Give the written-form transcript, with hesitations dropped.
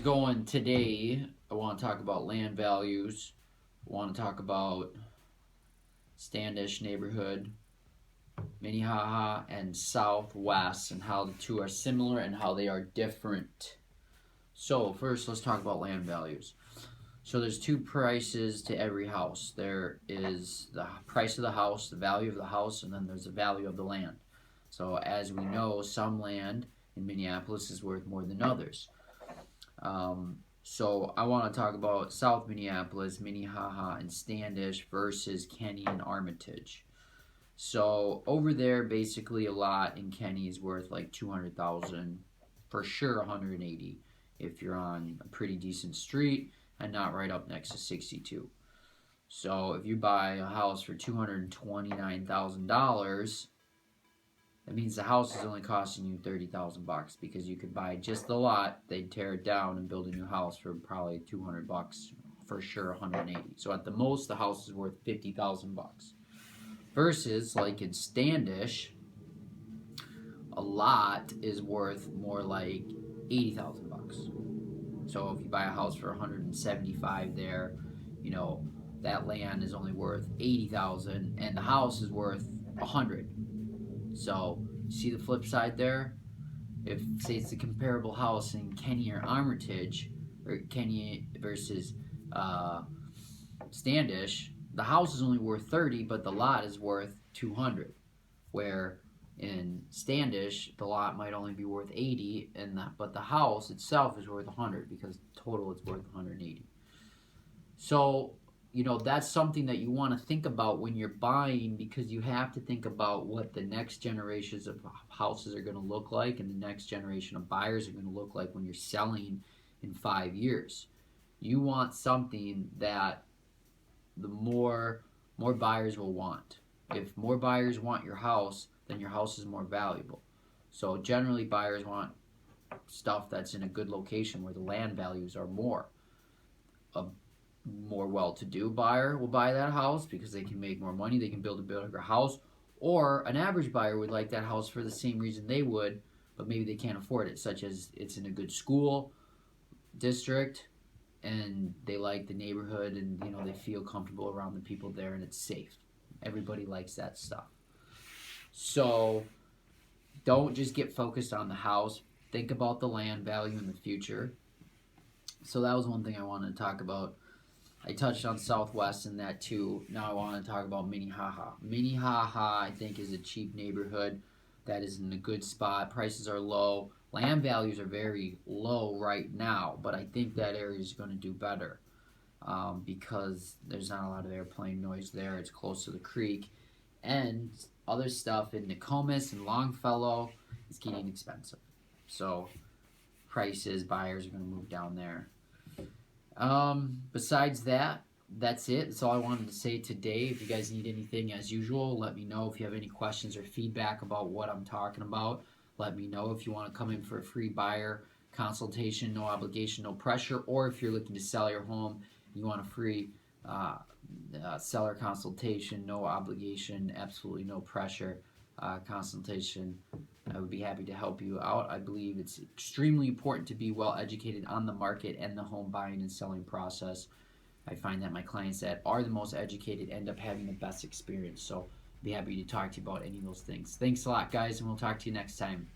going today, I want to talk about land values. I want to talk about Standish neighborhood, Minnehaha, and Southwest, and how the two are similar and how they are different. So first, let's talk about land values. So there's two prices to every house. There is the price of the house, the value of the house, and then there's the value of the land. So as we know, some land in Minneapolis is worth more than others. So I want to talk about South Minneapolis, Minnehaha, and Standish versus Kenny and Armitage. So over there, basically a lot in Kenny is worth like 200,000, for sure 180 if you're on a pretty decent street and not right up next to 62. So if you buy a house for $229,000, that means the house is only costing you $30,000 because you could buy just the lot, they'd tear it down and build a new house for probably $200, for sure 180. So at the most, the house is worth $50,000. Versus like in Standish, a lot is worth more like $80,000. So if you buy a house for 175 there, you know that land is only worth 80,000, and the house is worth 100. So, see the flip side there? If, say, it's a comparable house in Kenny or Armitage, or Kenny versus Standish, the house is only worth 30, but the lot is worth 200. Where in Standish, the lot might only be worth 80, but the house itself is worth 100 because total it's worth 180. So, that's something that you want to think about when you're buying, because you have to think about what the next generations of houses are going to look like and the next generation of buyers are going to look like when you're selling in 5 years. You want something that the more buyers will want. If more buyers want your house, then your house is more valuable. So generally buyers want stuff that's in a good location where the land values are more. A more well-to-do buyer will buy that house because they can make more money, they can build a bigger house, or an average buyer would like that house for the same reason they would, but maybe they can't afford it, such as it's in a good school district and they like the neighborhood and they feel comfortable around the people there and it's safe. Everybody likes that stuff. So don't just get focused on the house. Think about the land value in the future. So that was one thing I wanted to talk about. I touched on Southwest in that too. Now I want to talk about Minnehaha. Minnehaha, I think, is a cheap neighborhood that is in a good spot. Prices are low. Land values are very low right now, but I think that area is going to do better because there's not a lot of airplane noise there. It's close to the creek. And other stuff in Nokomis and Longfellow is getting expensive. So buyers are going to move down there. Besides that, that's it. That's all I wanted to say today. If you guys need anything, as usual, let me know. If you have any questions or feedback about what I'm talking about, let me know. If you want to come in for a free buyer consultation, no obligation, no pressure, or if you're looking to sell your home, you want a free seller consultation, no obligation, absolutely no pressure consultation, I would be happy to help you out. I believe it's extremely important to be well educated on the market and the home buying and selling process. I find that my clients that are the most educated end up having the best experience. So I'd be happy to talk to you about any of those things. Thanks a lot, guys, and we'll talk to you next time.